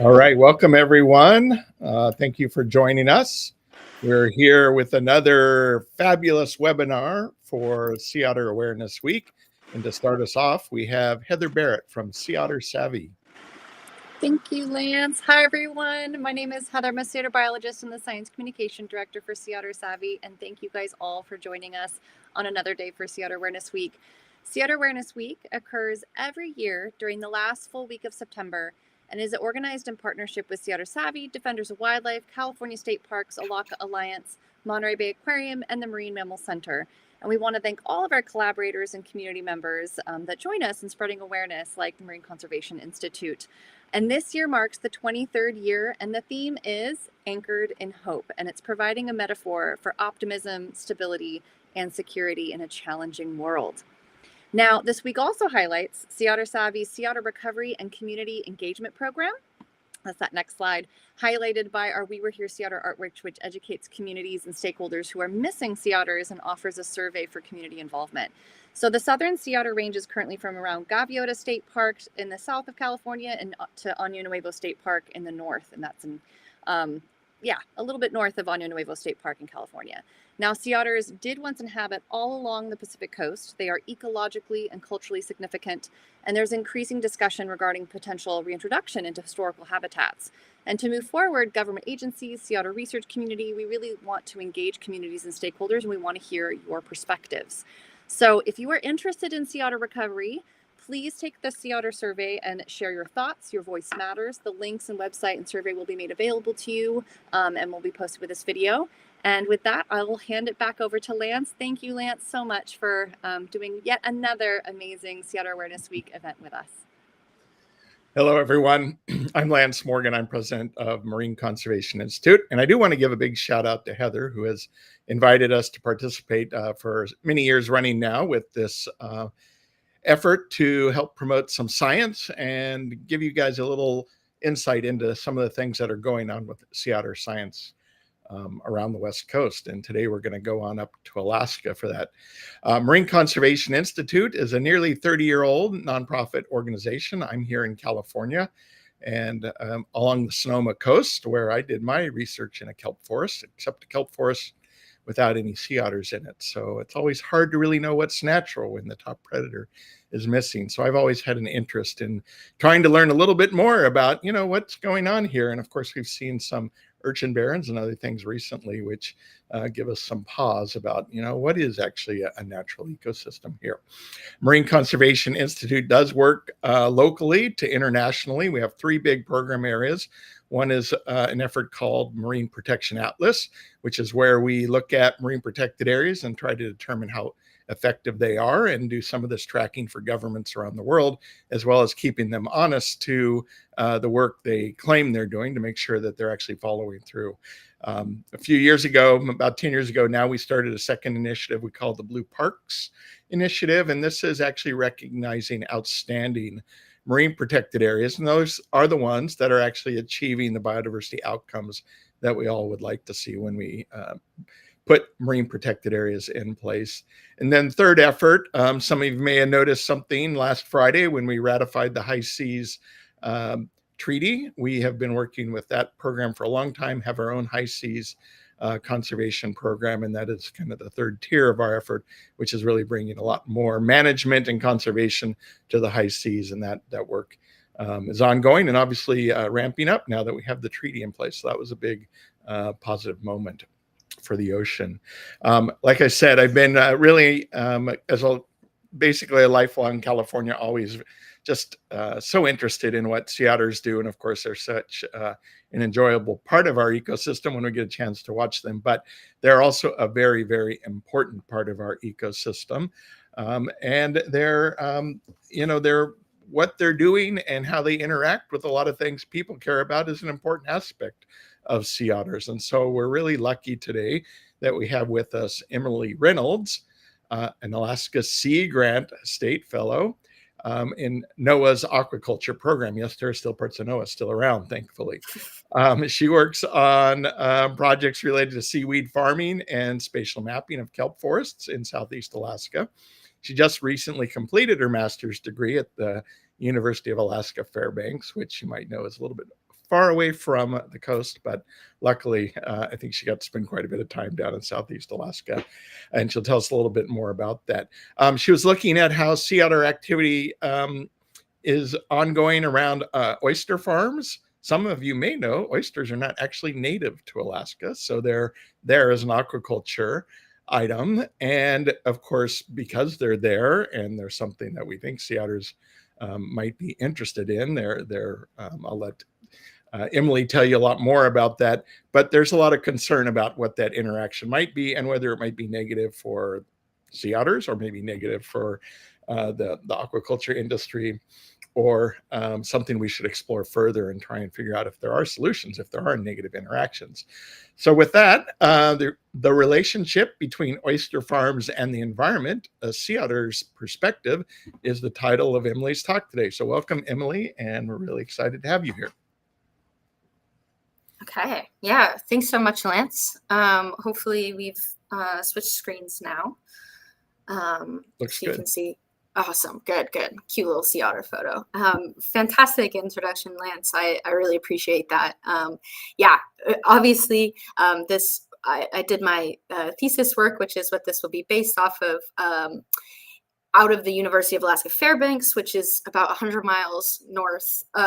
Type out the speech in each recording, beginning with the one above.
All right, welcome everyone. Thank you for joining us. We're here with another fabulous webinar for Sea Otter Awareness Week. And to start us off, we have Heather Barrett from Sea Otter Savvy. Thank you, Lance. Hi, everyone. My name is Heather. I'm a sea otter biologist and the Science Communication Director for Sea Otter Savvy. And thank you guys all for joining us on another day for Sea Otter Awareness Week. Sea Otter Awareness Week occurs every year during the last full week of September and is organized in partnership with Sea Otter Savvy, Defenders of Wildlife, California State Parks, Alaka Alliance, Monterey Bay Aquarium, and the Marine Mammal Center. And we want to thank all of our collaborators and community members that join us in spreading awareness, like the Marine Conservation Institute. And this year marks the 23rd year, and the theme is Anchored in Hope, and it's providing a metaphor for optimism, stability, and security in a challenging world. Now, this week also highlights Sea Otter Savvy's Sea Otter Recovery and Community Engagement Program. That's that next slide, highlighted by our We Were Here Sea Otter artwork, which educates communities and stakeholders who are missing sea otters and offers a survey for community involvement. So the southern sea otter range is currently from around Gaviota State Park in the south of California and to Año Nuevo State Park in the north, and that's in a little bit north of Año Nuevo State Park in California. Now, sea otters did once inhabit all along the Pacific coast. They are ecologically and culturally significant, and there's increasing discussion regarding potential reintroduction into historical habitats. And to move forward, government agencies, sea otter research community, we really want to engage communities and stakeholders, and we want to hear your perspectives. So if you are interested in sea otter recovery, please take the Sea Otter survey and share your thoughts. Your voice matters. The links and website and survey will be made available to you and will be posted with this video. And with that, I will hand it back over to Lance. Thank you, Lance, so much for doing yet another amazing Sea Otter Awareness Week event with us. Hello, everyone. I'm Lance Morgan. I'm president of Marine Conservation Institute. And I do want to give a big shout out to Heather, who has invited us to participate for many years running now with this effort to help promote some science and give you guys a little insight into some of the things that are going on with sea otter science around the West Coast. And today we're going to go on up to Alaska for that. Marine Conservation Institute is a nearly 30-year-old nonprofit organization. I'm here in California and along the Sonoma coast, where I did my research in a kelp forest, except a kelp forest without any sea otters in it. So it's always hard to really know what's natural when the top predator is missing. So I've always had an interest in trying to learn a little bit more about, what's going on here. And of course, we've seen some urchin barrens and other things recently, which give us some pause about, what is actually a natural ecosystem here. Marine Conservation Institute does work locally to internationally. We have 3 big program areas. One is an effort called Marine Protection Atlas, which is where we look at marine protected areas and try to determine how effective they are and do some of this tracking for governments around the world, as well as keeping them honest to the work they claim they're doing to make sure that they're actually following through. A few years ago, about 10 years ago now, we started a second initiative we call the Blue Parks Initiative, and this is actually recognizing outstanding marine protected areas, and those are the ones that are actually achieving the biodiversity outcomes that we all would like to see when we put marine protected areas in place. And then third effort, some of you may have noticed something last Friday when we ratified the High Seas Treaty. We have been working with that program for a long time, have our own High Seas conservation program, and that is kind of the third tier of our effort, which is really bringing a lot more management and conservation to the high seas, and that work is ongoing and obviously ramping up now that we have the treaty in place. So that was a big positive moment for the ocean. Like I said, I've been really basically a lifelong California, always just so interested in what sea otters do. And of course, they're such an enjoyable part of our ecosystem when we get a chance to watch them. But they're also a very, very important part of our ecosystem. And they're what they're doing and how they interact with a lot of things people care about is an important aspect of sea otters. And so we're really lucky today that we have with us Emily Reynolds, an Alaska Sea Grant State Fellow in NOAA's Aquaculture program. Yes, there are still parts of NOAA still around, thankfully. She works on projects related to seaweed farming and spatial mapping of kelp forests in Southeast Alaska. She just recently completed her master's degree at the University of Alaska Fairbanks, which you might know is a little bit far away from the coast, but luckily, I think she got to spend quite a bit of time down in Southeast Alaska, and she'll tell us a little bit more about that. She was looking at how sea otter activity is ongoing around oyster farms. Some of you may know oysters are not actually native to Alaska, so they're there as an aquaculture item. And of course, because they're there and they're something that we think sea otters might be interested in, I'll let Emily tell you a lot more about that, but there's a lot of concern about what that interaction might be and whether it might be negative for sea otters or maybe negative for the aquaculture industry, or something we should explore further and try and figure out if there are solutions, if there are negative interactions. So with that, the relationship between oyster farms and the environment, a sea otter's perspective, is the title of Emily's talk today. So welcome, Emily, and we're really excited to have you here. Okay. Yeah. Thanks so much, Lance. Hopefully we've switched screens now. Looks so good. You can see. Awesome. Good. Cute little sea otter photo. Fantastic introduction, Lance. I really appreciate that. Obviously, I did my thesis work, which is what this will be based off of, out of the University of Alaska Fairbanks, which is about 100 miles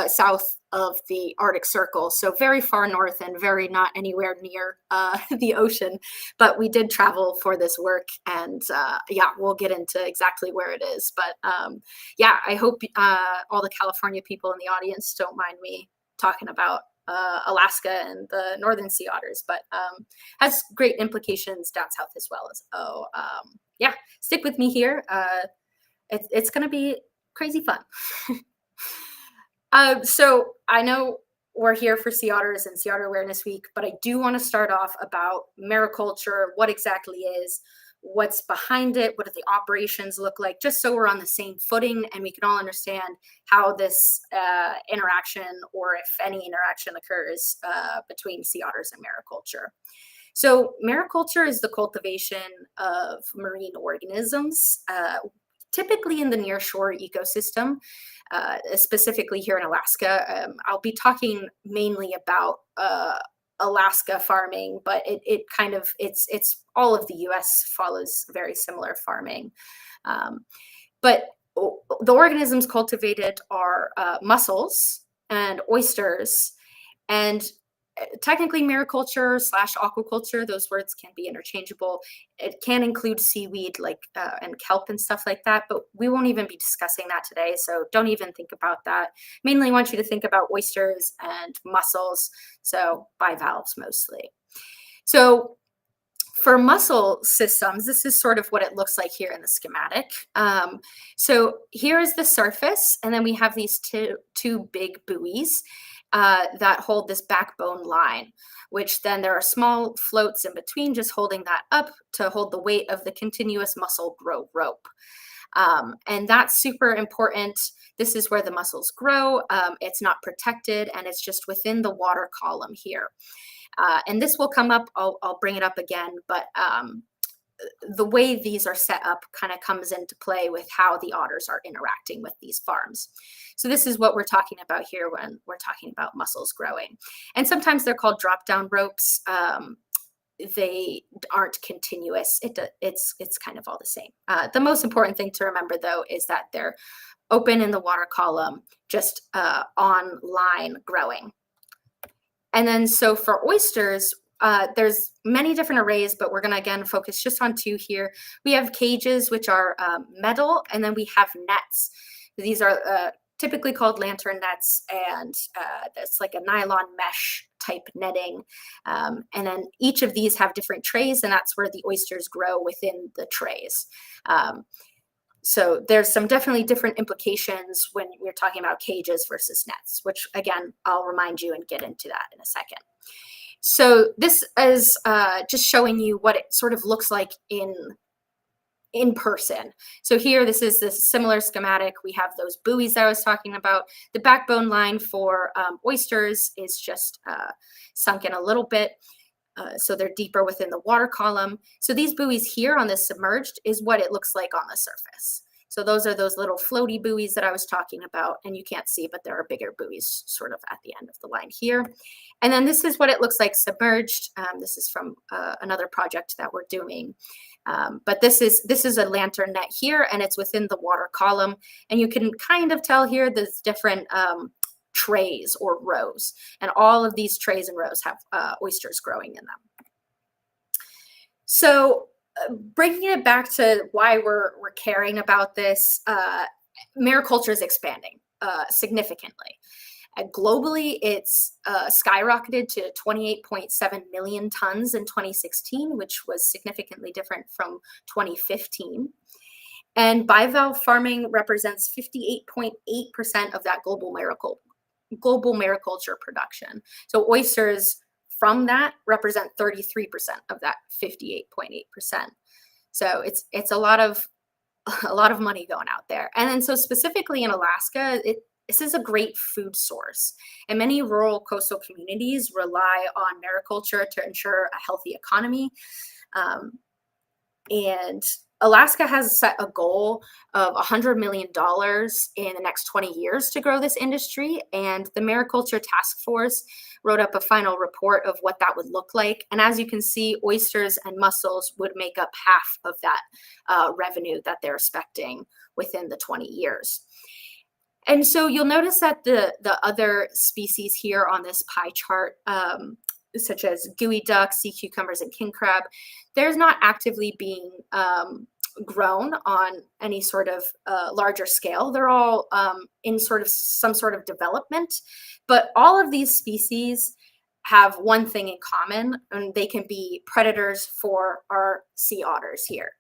south of the Arctic Circle. So very far north and very not anywhere near the ocean. But we did travel for this work, and we'll get into exactly where it is. But I hope all the California people in the audience don't mind me talking about Alaska and the northern sea otters, but has great implications down south as well. Yeah, stick with me here. It's going to be crazy fun. So I know we're here for Sea Otters and Sea Otter Awareness Week, but I do want to start off about mariculture, what exactly is, what's behind it, what do the operations look like, just so we're on the same footing and we can all understand how this interaction, or if any interaction occurs between sea otters and mariculture. So mariculture is the cultivation of marine organisms, typically in the nearshore ecosystem, specifically here in Alaska. I'll be talking mainly about Alaska farming, but it's all of the U.S. follows very similar farming. But the organisms cultivated are mussels and oysters, and technically mariculture / aquaculture, those words can be interchangeable. It can include seaweed and kelp and stuff like that, but we won't even be discussing that today, so don't even think about that. Mainly want you to think about oysters and mussels, so bivalves mostly. So for mussel systems, this is sort of what it looks like here in the schematic. So here is the surface, and then we have these two big buoys that hold this backbone line, which then there are small floats in between just holding that up to hold the weight of the continuous mussel grow rope. And that's super important. This is where the mussels grow. It's not protected, and it's just within the water column here. And this will come up, I'll bring it up again, but the way these are set up kind of comes into play with how the otters are interacting with these farms. So this is what we're talking about here when we're talking about mussels growing. And sometimes they're called drop-down ropes. They aren't continuous. It's kind of all the same. The most important thing to remember, though, is that they're open in the water column, just on line growing. And then so for oysters, there's many different arrays, but we're going to again focus just on two here. We have cages, which are metal, and then we have nets. These are typically called lantern nets, and that's like a nylon mesh type netting. And then each of these have different trays, and that's where the oysters grow within the trays. So there's some definitely different implications when we're talking about cages versus nets, which again, I'll remind you and get into that in a second. So this is just showing you what it sort of looks like in person. So here, this is this similar schematic. We have those buoys that I was talking about. The backbone line for oysters is just sunk in a little bit. So they're deeper within the water column. So these buoys here on this submerged is what it looks like on the surface. So those are those little floaty buoys that I was talking about, and you can't see, but there are bigger buoys sort of at the end of the line here. And then this is what it looks like submerged. This is from another project that we're doing. But this is a lantern net here, and it's within the water column. And you can kind of tell here there's different trays or rows, and all of these trays and rows have oysters growing in them. So bringing it back to why we're caring about this, mariculture is expanding significantly. Globally, it's skyrocketed to 28.7 million tons in 2016, which was significantly different from 2015. And bivalve farming represents 58.8% of that global mariculture production. So oysters from that represent 33% of that 58.8%. So it's a lot of money going out there. And then so specifically in Alaska, this is a great food source, and many rural coastal communities rely on mariculture to ensure a healthy economy. And Alaska has set a goal of $100 million in the next 20 years to grow this industry, and the Mariculture Task Force wrote up a final report of what that would look like. And as you can see, oysters and mussels would make up half of that revenue that they're expecting within the 20 years. And so you'll notice that the other species here on this pie chart, such as gooey duck, sea cucumbers, and king crab, there's not actively being grown on any sort of larger scale. They're all in some sort of development, but all of these species have one thing in common, and they can be predators for our sea otters here.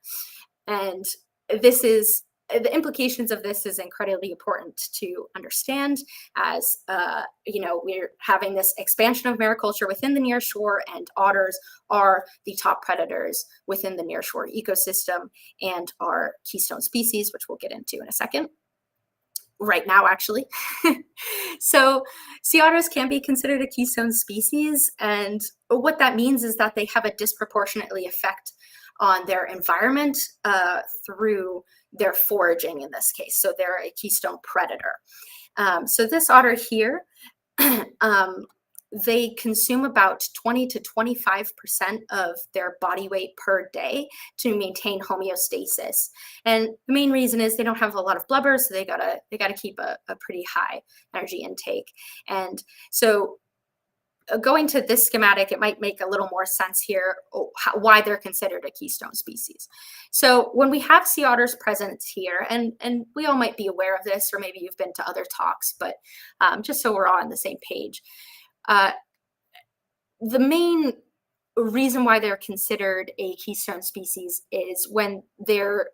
And the implications of this is incredibly important to understand, as we're having this expansion of mariculture within the nearshore, and otters are the top predators within the nearshore ecosystem and are keystone species, which we'll get into in a second. Right now, actually. So sea otters can be considered a keystone species, and what that means is that they have a disproportionately effect on their environment through their foraging in this case. So they're a keystone predator. So this otter here, they consume about 20 to 25% of their body weight per day to maintain homeostasis. And the main reason is they don't have a lot of blubber, so they gotta keep a pretty high energy intake. And so going to this schematic, it might make a little more sense here why they're considered a keystone species. So when we have sea otters present here, and we all might be aware of this, or maybe you've been to other talks, but just so we're all on the same page, the main reason why they're considered a keystone species is when they're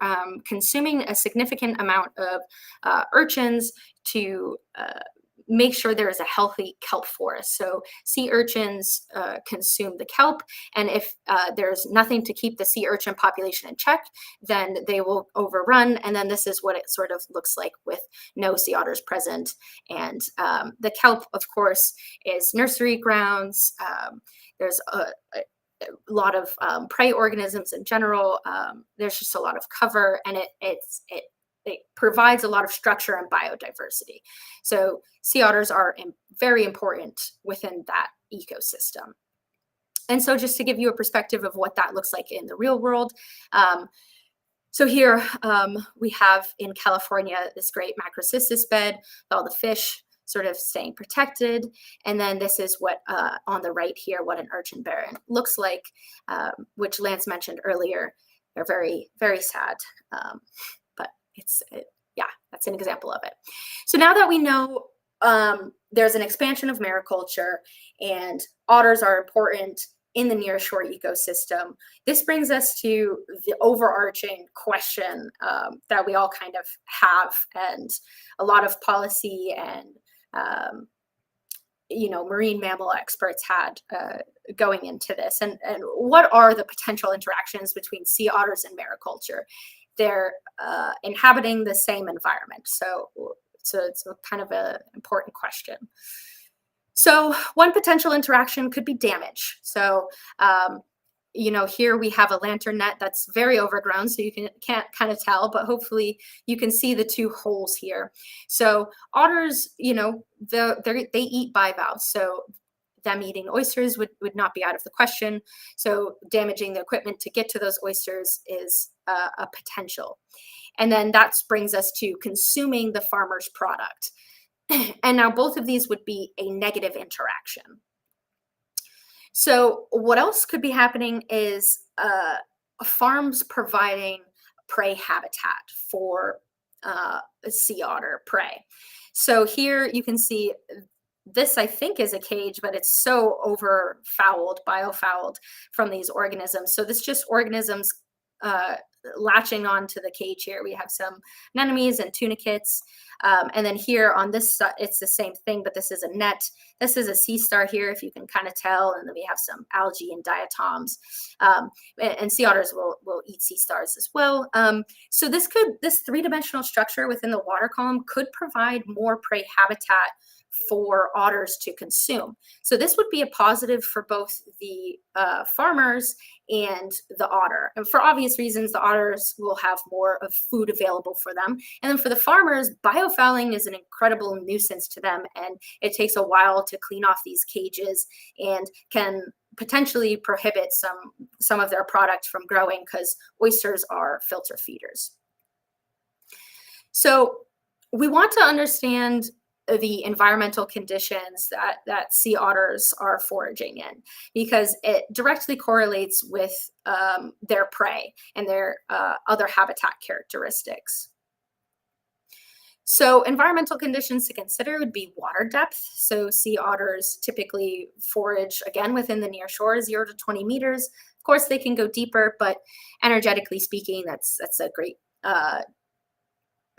consuming a significant amount of urchins to make sure there is a healthy kelp forest. So sea urchins consume the kelp, and if there's nothing to keep the sea urchin population in check, then they will overrun, and then this is what it sort of looks like with no sea otters present. And the kelp, of course, is nursery grounds. There's a lot of prey organisms in general. There's just a lot of cover, and it provides a lot of structure and biodiversity. So sea otters are very important within that ecosystem. And so just to give you a perspective of what that looks like in the real world, so here we have in California this great macrocystis bed with all the fish sort of staying protected. And then this is what on the right here, what an urchin barren looks like, which Lance mentioned earlier. They're very, very sad. Yeah, that's an example of it. So now that we know there's an expansion of mariculture and otters are important in the nearshore ecosystem, this brings us to the overarching question that we all kind of have, and a lot of policy and marine mammal experts had going into this. And what are the potential interactions between sea otters and mariculture? They're inhabiting the same environment. So it's a kind of an important question. So one potential interaction could be damage. So, here we have a lantern net that's very overgrown, so you can't kind of tell, but hopefully you can see the two holes here. So otters, they eat bivalves. So them eating oysters would not be out of the question. So damaging the equipment to get to those oysters is a potential. And then that brings us to consuming the farmer's product. And now both of these would be a negative interaction. So what else could be happening is farms providing prey habitat for sea otter prey. So here you can see this, I think, is a cage, but it's so biofouled from these organisms. So this is just organisms latching onto the cage here. We have some anemones and tunicates. And then here on this side, it's the same thing, but this is a net. This is a sea star here, if you can kind of tell. And then we have some algae and diatoms. And sea otters will eat sea stars as well. So this three-dimensional structure within the water column could provide more prey habitat for otters to consume. So this would be a positive for both the farmers and the otter. And for obvious reasons, the otters will have more of food available for them. And then for the farmers, biofouling is an incredible nuisance to them, and it takes a while to clean off these cages and can potentially prohibit some of their product from growing, because oysters are filter feeders. So we want to understand the environmental conditions that sea otters are foraging in, because it directly correlates with their prey and their other habitat characteristics. So environmental conditions to consider would be water depth. So sea otters typically forage, again, within the near shore, 0 to 20 meters. Of course, they can go deeper, but energetically speaking, that's a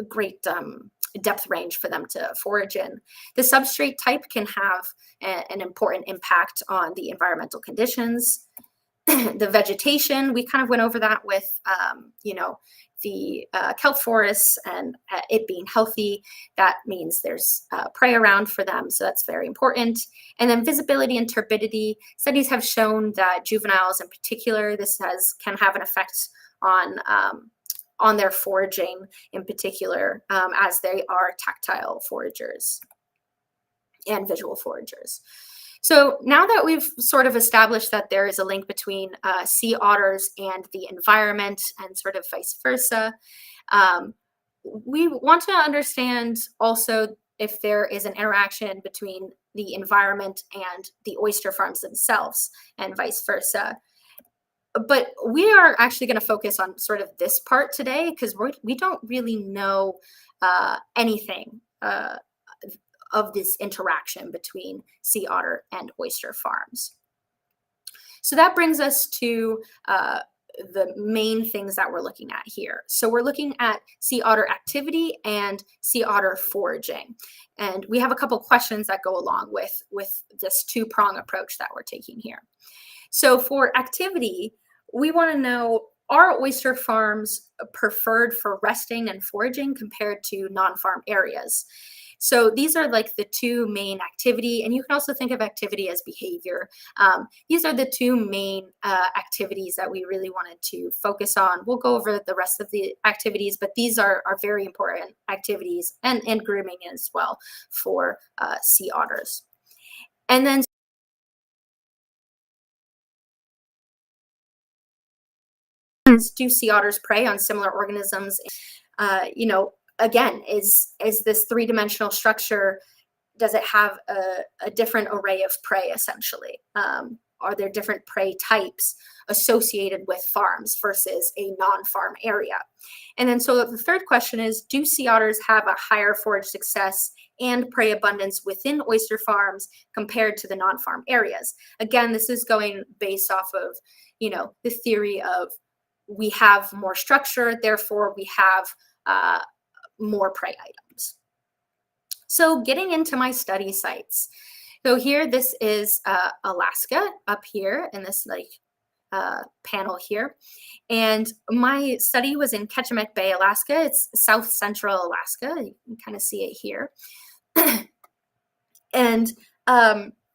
great depth range for them to forage in. The substrate type can have an important impact on the environmental conditions. The vegetation, we kind of went over that with, the kelp forests and it being healthy. That means there's prey around for them, so that's very important. And then visibility and turbidity. Studies have shown that juveniles in particular, this can have an effect on their foraging in particular, as they are tactile foragers and visual foragers. So now that we've sort of established that there is a link between sea otters and the environment and sort of vice versa, we want to understand also if there is an interaction between the environment and the oyster farms themselves and vice versa. But we are actually going to focus on sort of this part today because we don't really know anything of this interaction between sea otter and oyster farms. So that brings us to the main things that we're looking at here. So we're looking at sea otter activity and sea otter foraging. And we have a couple questions that go along with this two-prong approach that we're taking here. So for activity, we want to know, are oyster farms preferred for resting and foraging compared to non-farm areas? So these are like the two main activity, and you can also think of activity as behavior. These are the two main activities that we really wanted to focus on. We'll go over the rest of the activities, but these are very important activities and grooming as well for sea otters. And then do sea otters prey on similar organisms? Again, is this three-dimensional structure, does it have a different array of prey essentially? Are there different prey types associated with farms versus a non-farm area? And then so the third question is, do sea otters have a higher forage success and prey abundance within oyster farms compared to the non-farm areas? Again, this is going based off of, the theory of we have more structure, therefore we have more prey items. So getting into my study sites. So here, this is Alaska up here in this panel here. And my study was in Ketchimek Bay, Alaska. It's south central Alaska. You can kind of see it here. And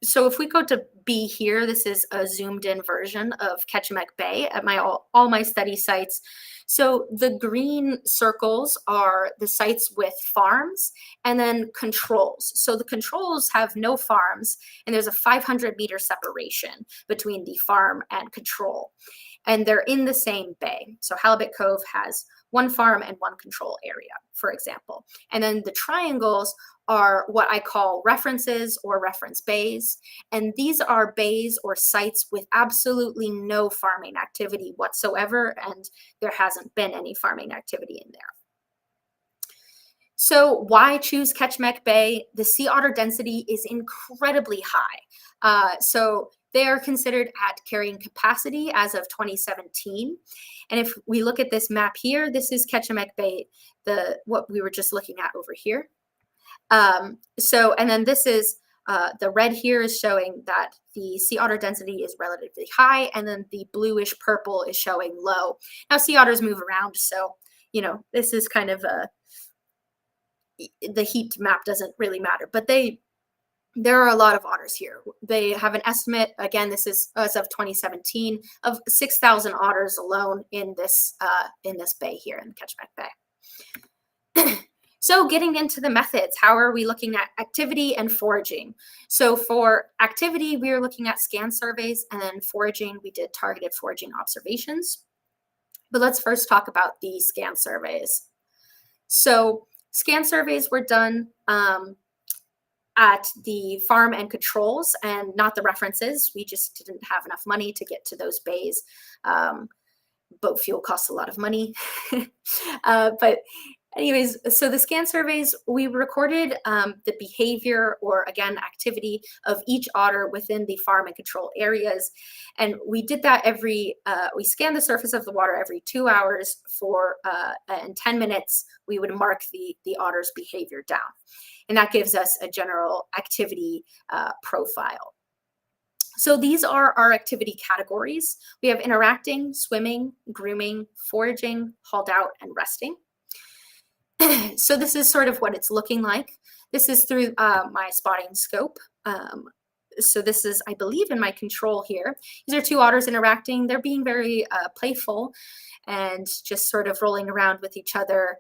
so if we go to B here, this is a zoomed in version of Ketchimek Bay at all my study sites. So the green circles are the sites with farms and then controls. So the controls have no farms, and there's a 500-meter separation between the farm and control. And they're in the same bay. So Halibut Cove has one farm and one control area, for example. And then the triangles are what I call references or reference bays. And these are bays or sites with absolutely no farming activity whatsoever, and there hasn't been any farming activity in there. So why choose Ketchimek Bay? The sea otter density is incredibly high. So they are considered at carrying capacity as of 2017. And if we look at this map here, this is Ketchimek Bay, what we were just looking at over here. And then this is the red here is showing that the sea otter density is relatively high, and then the bluish purple is showing low. Now sea otters move around, so this is kind of the heat map doesn't really matter, but there are a lot of otters here. They have an estimate, again, this is as of 2017, of 6,000 otters alone in this bay here in Ketchimek Bay. So getting into the methods, how are we looking at activity and foraging? So for activity, we are looking at scan surveys, and then foraging, we did targeted foraging observations. But let's first talk about the scan surveys. So scan surveys were done at the farm and controls and not the references. We just didn't have enough money to get to those bays. Boat fuel costs a lot of money. But anyways, so the scan surveys, we recorded the behavior, or again, activity of each otter within the farm and control areas. And we did that we scanned the surface of the water every 2 hours for, in 10 minutes, we would mark the otter's behavior down. And that gives us a general activity profile. So these are our activity categories. We have interacting, swimming, grooming, foraging, hauled out, and resting. So this is sort of what it's looking like. This is through my spotting scope. So this is, I believe, in my control here. These are 2 otters interacting. They're being very playful and just sort of rolling around with each other.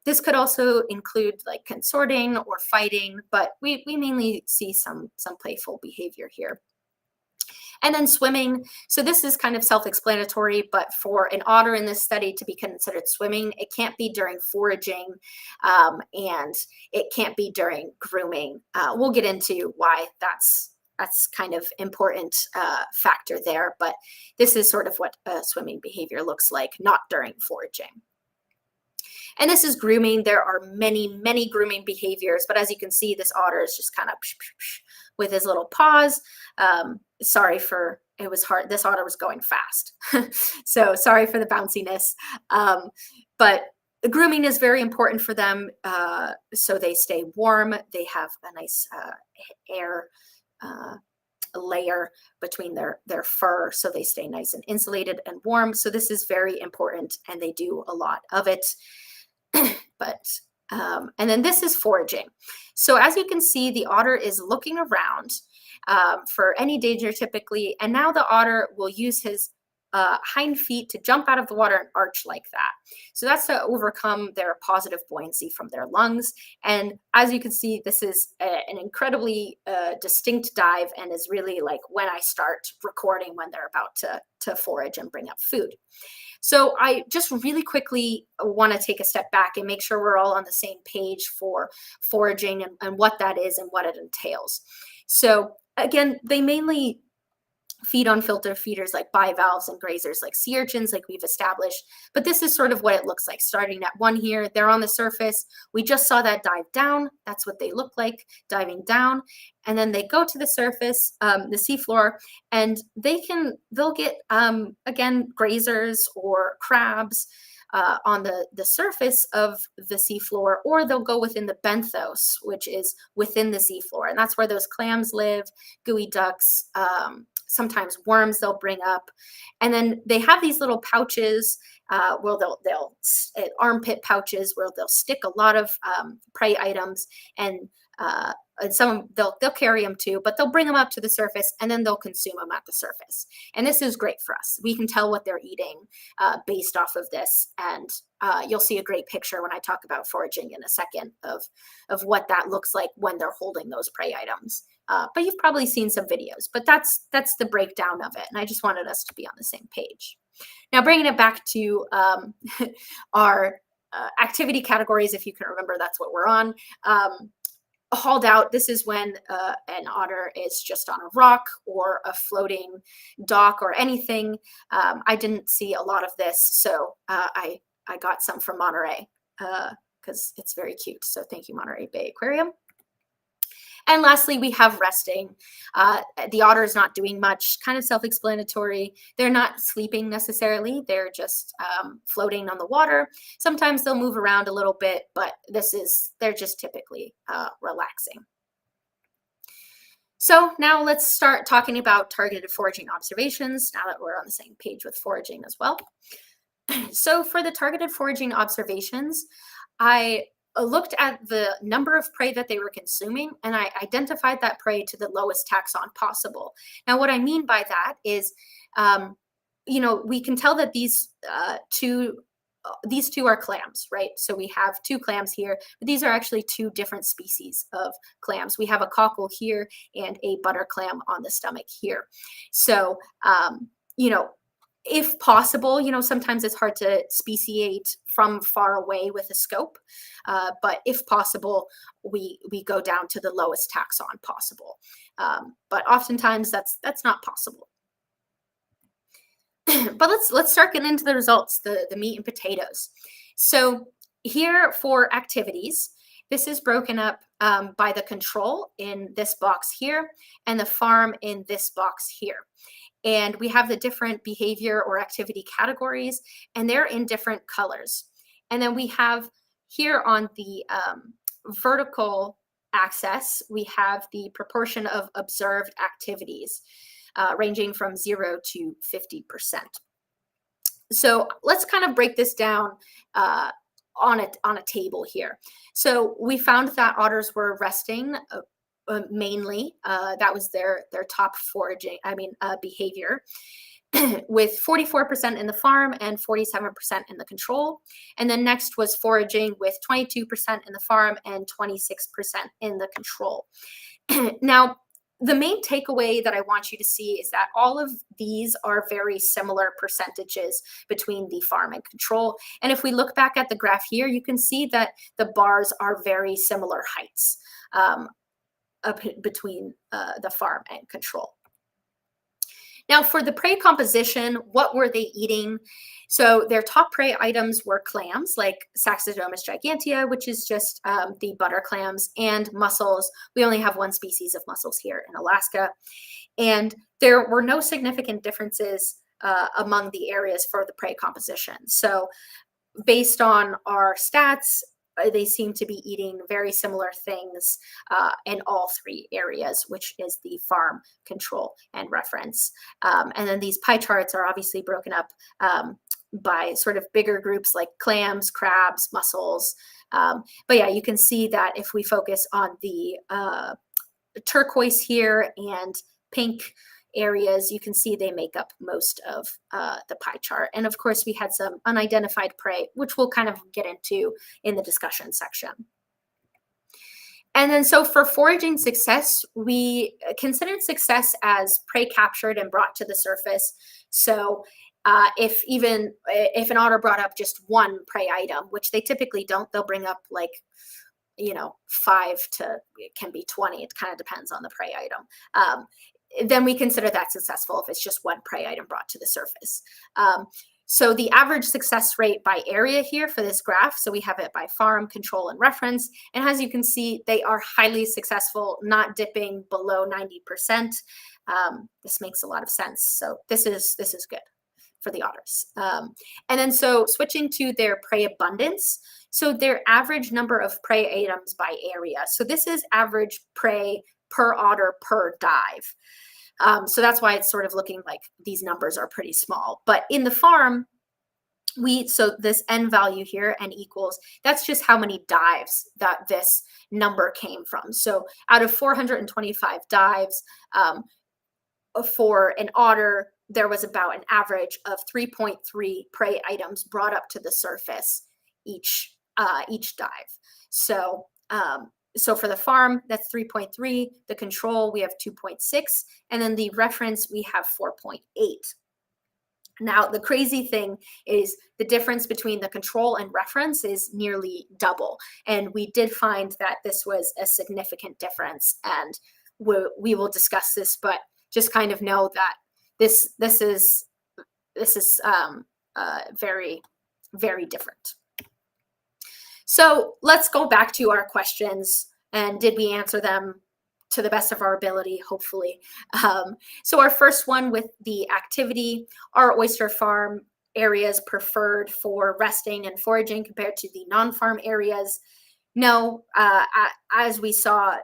This could also include like consorting or fighting, but we mainly see some playful behavior here. And then swimming. So this is kind of self-explanatory, but for an otter in this study to be considered swimming, it can't be during foraging, and it can't be during grooming. We'll get into why that's kind of important factor there, but this is sort of what swimming behavior looks like, not during foraging. And this is grooming. There are many grooming behaviors, but as you can see, this otter is just kind of with his little paws. Sorry for, it was hard. This otter was going fast. So sorry for the bounciness. But the grooming is very important for them. So they stay warm. They have a nice air layer between their fur, so they stay nice and insulated and warm. So this is very important, and they do a lot of it. But and then this is foraging. So as you can see, the otter is looking around for any danger typically, and now the otter will use his hind feet to jump out of the water and arch like that. So that's to overcome their positive buoyancy from their lungs. And as you can see, this is an incredibly distinct dive, and is really like when I start recording when they're about to forage and bring up food. So I just really quickly want to take a step back and make sure we're all on the same page for foraging and what that is and what it entails. So again, they mainly feed on filter feeders like bivalves and grazers like sea urchins, like we've established. But this is sort of what it looks like. Starting at 1 here, they're on the surface. We just saw that dive down. That's what they look like, diving down. And then they go to the surface, the seafloor, and they'll get, again, grazers or crabs on the surface of the seafloor, or they'll go within the benthos, which is within the seafloor. And that's where those clams live, gooey ducks, sometimes worms they'll bring up. And then they have these little pouches where they'll armpit pouches where they'll stick a lot of prey items, and some they'll carry them too, but they'll bring them up to the surface and then they'll consume them at the surface. And this is great for us. We can tell what they're eating based off of this. And you'll see a great picture when I talk about foraging in a second of what that looks like when they're holding those prey items. But you've probably seen some videos, but that's the breakdown of it. And I just wanted us to be on the same page. Now, bringing it back to our activity categories, if you can remember, that's what we're on. Hauled out, this is when an otter is just on a rock or a floating dock or anything. I didn't see a lot of this, so I got some from Monterey because it's very cute. So thank you, Monterey Bay Aquarium. And lastly, we have resting. The otter is not doing much, kind of self-explanatory. They're not sleeping necessarily. They're just floating on the water. Sometimes they'll move around a little bit, but they're just typically relaxing. So now let's start talking about targeted foraging observations, now that we're on the same page with foraging as well. So for the targeted foraging observations, I looked at the number of prey that they were consuming, and I identified that prey to the lowest taxon possible. Now, what I mean by that is, we can tell that these two are clams, right? So we have 2 clams here, but these are actually 2 different species of clams. We have a cockle here and a butter clam on the stomach here. So, If possible, sometimes it's hard to speciate from far away with a scope, but if possible, we go down to the lowest taxon possible. But oftentimes that's not possible. But let's start getting into the results, the meat and potatoes. So here for activities, this is broken up by the control in this box here and the farm in this box here. And we have the different behavior or activity categories, and they're in different colors. And then we have here on the vertical axis, we have the proportion of observed activities ranging from 0 to 50%. So let's kind of break this down on a table here. So we found that otters were resting mainly. That was their top foraging, behavior, with 44% in the farm and 47% in the control. And then next was foraging with 22% in the farm and 26% in the control. Now, the main takeaway that I want you to see is that all of these are very similar percentages between the farm and control. And if we look back at the graph here, you can see that the bars are very similar heights between the farm and control. Now, for the prey composition, what were they eating? So their top prey items were clams, like Saxodomus gigantea, which is just the butter clams, and mussels. We only have one species of mussels here in Alaska. And there were no significant differences among the areas for the prey composition. So based on our stats, they seem to be eating very similar things in all three areas, which is the farm, control, and reference. And then these pie charts are obviously broken up by sort of bigger groups like clams, crabs, mussels. But yeah, you can see that if we focus on the turquoise here and pink areas, you can see they make up most of the pie chart. And of course, we had some unidentified prey, which we'll kind of get into in the discussion section. And then so for foraging success, we considered success as prey captured and brought to the surface. So if an otter brought up just one prey item, which they typically don't, they'll bring up like 5 to, it can be 20. It kind of depends on the prey item. Then we consider that successful if it's just one prey item brought to the surface. So the average success rate by area here for this graph, so we have it by farm, control, and reference. And as you can see, they are highly successful, not dipping below 90%. This makes a lot of sense. So this is good for the otters. And then so switching to their prey abundance. So their average number of prey items by area. So this is average prey per otter per dive. So that's why it's sort of looking like these numbers are pretty small. But in the farm, so this N value here, N equals, that's just how many dives that this number came from. So out of 425 dives, for an otter, there was about an average of 3.3 prey items brought up to the surface each dive. So for the farm, that's 3.3. The control, we have 2.6. And then the reference, we have 4.8. Now, the crazy thing is the difference between the control and reference is nearly double. And we did find that this was a significant difference. And we will discuss this, but just kind of know that this is very, very different. So let's go back to our questions, and did we answer them to the best of our ability, hopefully. So our first one with the activity, are oyster farm areas preferred for resting and foraging compared to the non-farm areas? No, as we saw,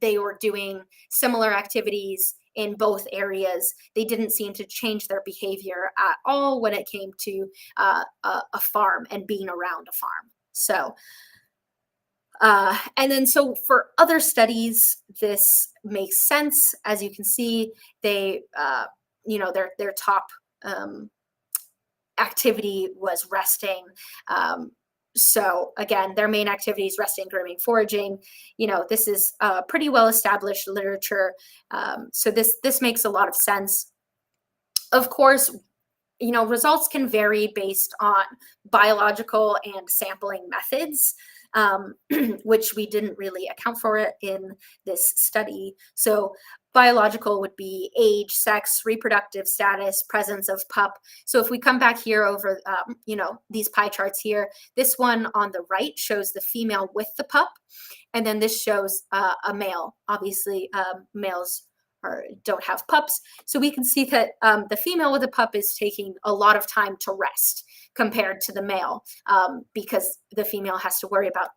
they were doing similar activities in both areas. They didn't seem to change their behavior at all when it came to a farm and being around a farm. So, and then so for other studies, this makes sense. As you can see, they, their top activity was resting. So again, their main activities, resting, grooming, foraging, this is pretty well-established literature. So this makes a lot of sense. Of course, results can vary based on biological and sampling methods, which we didn't really account for it in this study. So biological would be age, sex, reproductive status, presence of pup. So if we come back here over, these pie charts here, this one on the right shows the female with the pup, and then this shows a male. Obviously, males don't have pups. So we can see that the female with a pup is taking a lot of time to rest compared to the male, because the female has to worry about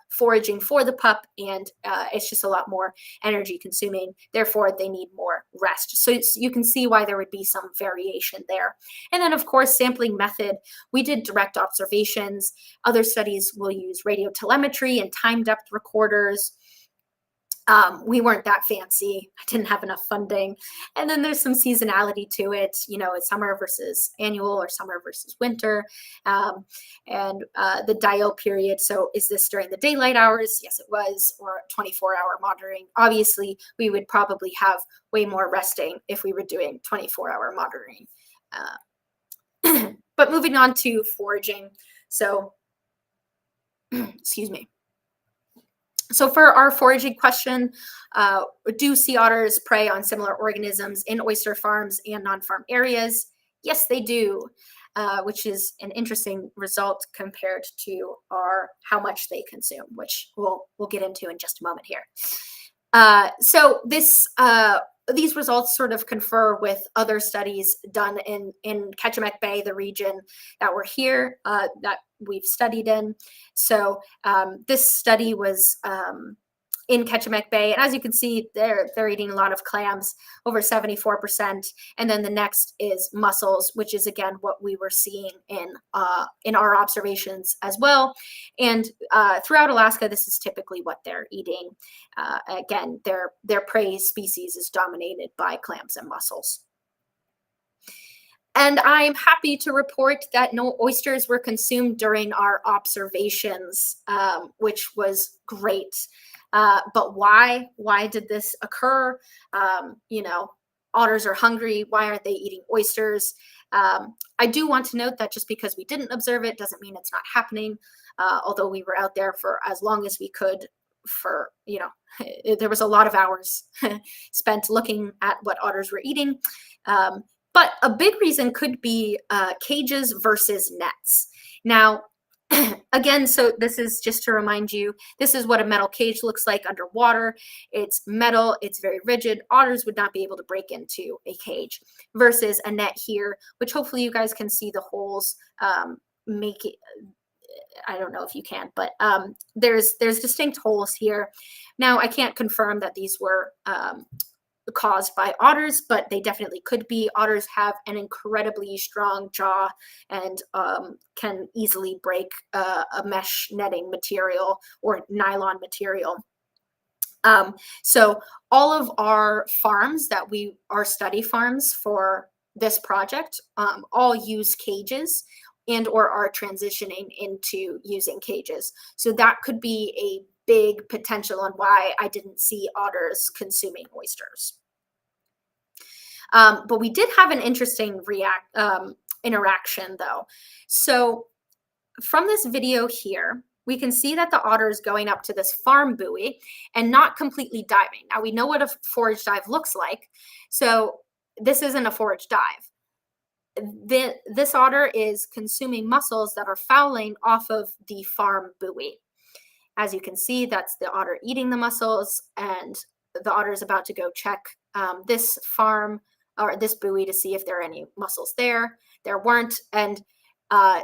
foraging for the pup, and it's just a lot more energy consuming. Therefore, they need more rest. So you can see why there would be some variation there. And then, of course, sampling method, we did direct observations. Other studies will use radiotelemetry and time depth recorders. We weren't that fancy. I didn't have enough funding. And then there's some seasonality to it. It's summer versus annual or summer versus winter. And the dial period. So is this during the daylight hours? Yes, it was. Or 24-hour monitoring. Obviously, we would probably have way more resting if we were doing 24-hour monitoring. But moving on to foraging. So, excuse me. So for our foraging question, do sea otters prey on similar organisms in oyster farms and non-farm areas? Yes, they do, which is an interesting result compared to how much they consume, which we'll get into in just a moment here. So these results sort of confer with other studies done in Ketchimek Bay, the region that we're here, that we've studied in. So this study was in Ketchimek Bay, and as you can see, they're eating a lot of clams, over 74%. And then the next is mussels, which is again what we were seeing in our observations as well. And throughout Alaska, this is typically what they're eating. Again, their prey species is dominated by clams and mussels. And I'm happy to report that no oysters were consumed during our observations, which was great. But why? Why did this occur? Otters are hungry. Why aren't they eating oysters? I do want to note that just because we didn't observe it doesn't mean it's not happening. Although we were out there for as long as we could, there was a lot of hours spent looking at what otters were eating. But a big reason could be cages versus nets. Now, again, so this is just to remind you, this is what a metal cage looks like underwater. It's metal, it's very rigid. Otters would not be able to break into a cage versus a net here, which hopefully you guys can see the holes make it. I don't know if you can, but there's distinct holes here. Now, I can't confirm that these were caused by otters, but they definitely could be. Otters have an incredibly strong jaw and can easily break a mesh netting material or nylon material. So all of our farms our study farms for this project, all use cages and or are transitioning into using cages. So that could be a big potential on why I didn't see otters consuming oysters. But we did have an interesting interaction though. So from this video here, we can see that the otter is going up to this farm buoy and not completely diving. Now we know what a forage dive looks like. So this isn't a forage dive. This otter is consuming mussels that are fouling off of the farm buoy. As you can see, that's the otter eating the mussels, and the otter is about to go check this farm or this buoy to see if there are any mussels there. There weren't, and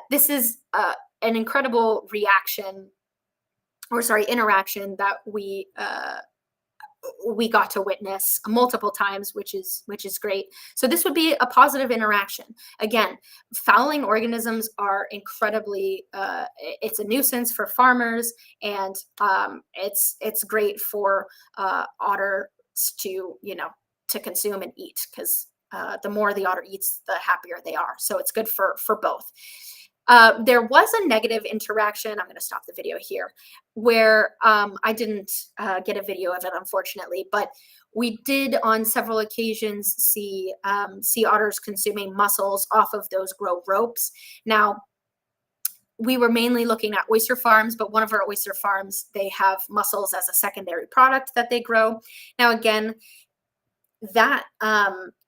this is an incredible interaction that we got to witness multiple times, which is great. So this would be a positive interaction. Again, fouling organisms are incredibly, it's a nuisance for farmers, and it's great for otters to consume and eat, because the more the otter eats, the happier they are. So it's good for both. There was a negative interaction. I'm going to stop the video here, where I didn't get a video of it, unfortunately, but We did on several occasions see sea otters consuming mussels off of those grow ropes. Now, we were mainly looking at oyster farms, but one of our oyster farms, they have mussels as a secondary product that they grow. Now, again, that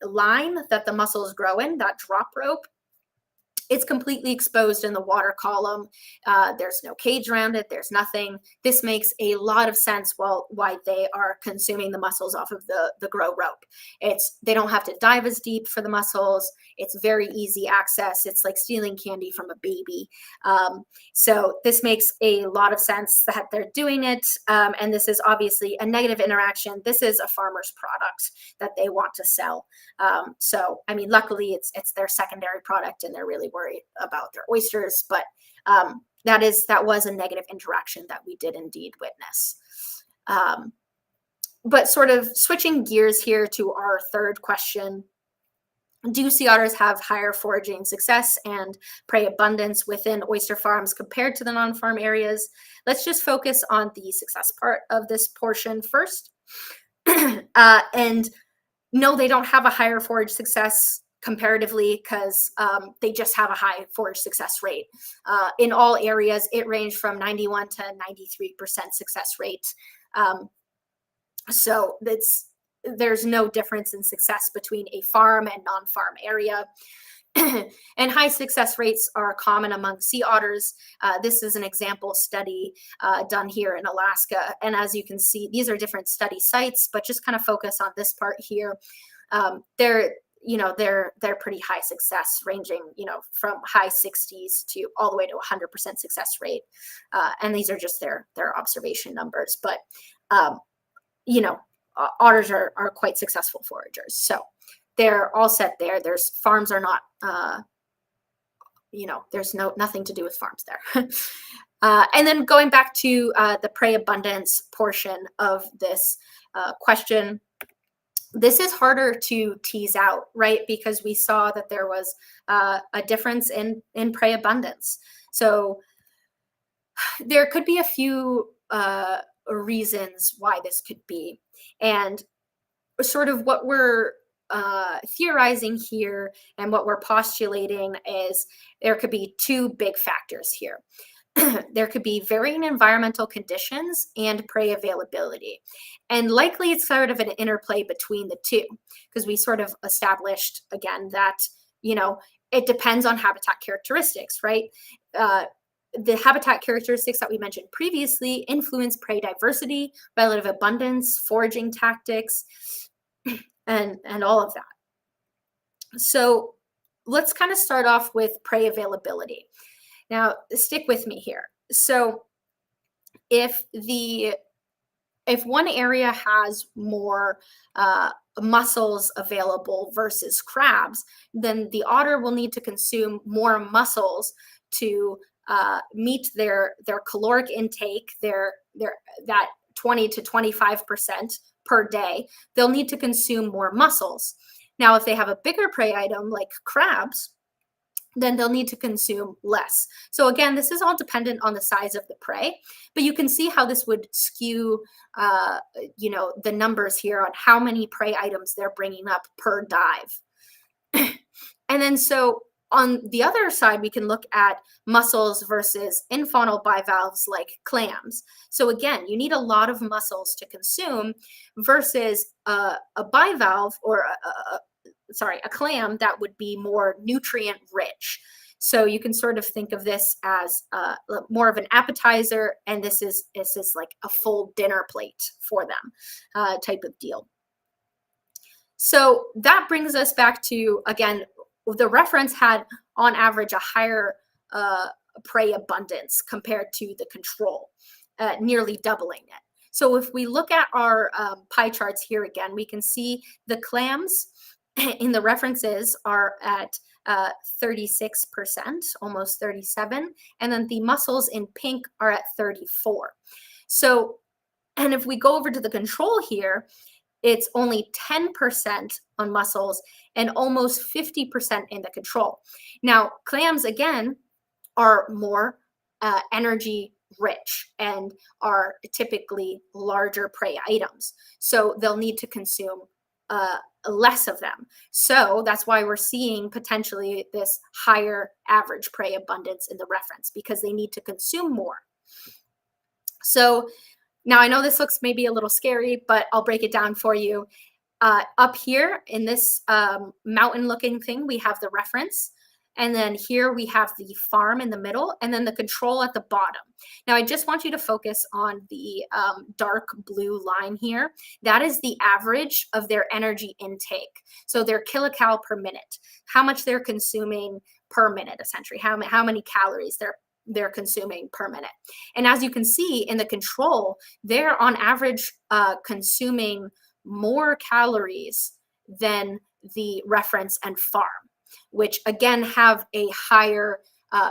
line that the mussels grow in, that drop rope, it's completely exposed in the water column. There's no cage around it. There's nothing. This makes a lot of sense why they are consuming the mussels off of the grow rope. They don't have to dive as deep for the mussels. It's very easy access. It's like stealing candy from a baby. So this makes a lot of sense that they're doing it. And this is obviously a negative interaction. This is a farmer's product that they want to sell. So, I mean, luckily it's their secondary product and they're really worried about their oysters, but that was a negative interaction that we did indeed witness. But sort of switching gears here to our third question, do sea otters have higher foraging success and prey abundance within oyster farms compared to the non-farm areas? Let's just focus on the success part of this portion first. And no, they don't have a higher forage success comparatively because they just have a high forage success rate. In all areas, it ranged from 91 to 93% success rate. So there's no difference in success between a farm and non-farm area. And high success rates are common among sea otters. This is an example study done here in Alaska. And as you can see, these are different study sites, but just kind of focus on this part here. They're pretty high success, ranging, from high 60s to all the way to 100% success rate. And these are just their observation numbers. But, otters are quite successful foragers. So they're all set there. Farms are not, there's nothing to do with farms there. And then going back to the prey abundance portion of this question, this is harder to tease out, right? Because we saw that there was a difference in prey abundance. So there could be a few reasons why this could be. And sort of what we're theorizing here and what we're postulating is there could be two big factors here. There could be varying environmental conditions and prey availability. And likely it's sort of an interplay between the two, because we sort of established, again, that, it depends on habitat characteristics, right? The habitat characteristics that we mentioned previously influence prey diversity, relative abundance, foraging tactics, and all of that. So let's kind of start off with prey availability. Now, stick with me here. So if one area has more mussels available versus crabs, then the otter will need to consume more mussels to meet their caloric intake, that 20 to 25% per day. They'll need to consume more mussels. Now, if they have a bigger prey item like crabs, then they'll need to consume less. So again, this is all dependent on the size of the prey, but you can see how this would skew, the numbers here on how many prey items they're bringing up per dive. And then so on the other side, we can look at mussels versus infaunal bivalves like clams. So again, you need a lot of mussels to consume versus a bivalve or a clam that would be more nutrient rich. So you can sort of think of this as more of an appetizer, and this is like a full dinner plate for them, type of deal. So that brings us back to, again, the reference had on average a higher prey abundance compared to the control, nearly doubling it. So if we look at our pie charts here again, we can see the clams in the references are at 36%, almost 37, and then the mussels in pink are at 34. So, and if we go over to the control here, it's only 10% on mussels and almost 50% in the control. Now, clams, again, are more energy rich and are typically larger prey items. So they'll need to consume less of them. So that's why we're seeing potentially this higher average prey abundance in the reference, because they need to consume more. So now I know this looks maybe a little scary, but I'll break it down for you. Up here in this mountain looking thing, we have the reference. And then here we have the farm in the middle, and then the control at the bottom. Now, I just want you to focus on the dark blue line here. That is the average of their energy intake. So their kilocal per minute, how much they're consuming per minute, essentially, how many calories they're consuming per minute. And as you can see in the control, they're on average consuming more calories than the reference and farm, which again have a higher